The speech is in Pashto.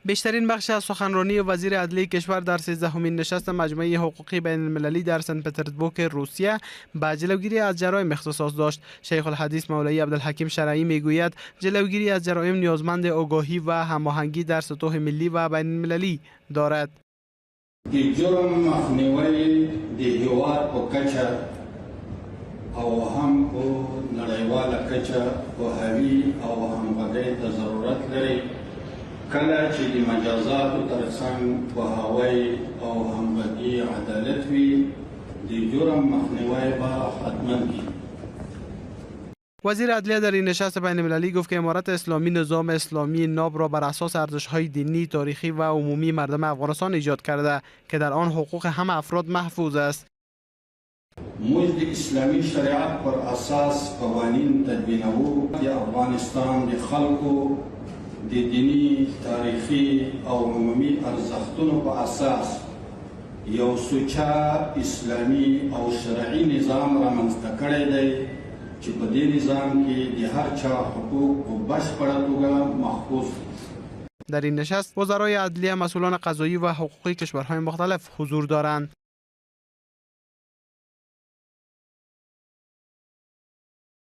بیشترین بخش از سخنرانی وزیر عدلیه کشور در 13مین نشست مجمع حقوقی بین المللی در سن پترزبورگ روسیه به جلوگیری از جرایم اختصاص داشت. شیخ الحدیث مولوی عبدالحکیم شرعی میگوید جلوگیری از جرایم نیازمند آگاهی و هماهنگی در سطوح ملی و بین المللی دارد. جرم مخنیوی د هیواد په کچه او هم په نړیواله کچه پوهاوي او همغږۍ ته ضرورت لري. کله چې د مجازاتو ترڅنګ پوهاوی او همغږي عدالت وي د جرم مخنیوی به حتما وي. وزیر عدلیه در این نشست بین المللی گفت که امارت اسلامی نظام اسلامی ناب را بر اساس ارزش‌های دینی، تاریخی و عمومی مردم افغانستان ایجاد کرده که در آن حقوق همه افراد محفوظ است. موږ د اسلامي شریعت پر اساس قوانین تدوینوو. د افغانستان د خلکو د دینی، تاریخي او عمومي ارزښتونو په اساس یو سوچه اسلامي او شرعي نظام رامنځته کړی دی چې په دې نظام کې د هر چا حقوق په بشپړه توګه محفوظ دي. در این نشست وزرای عدلیه، مسئولان قضایی و حقوقی کشورهای مختلف حضور دارند.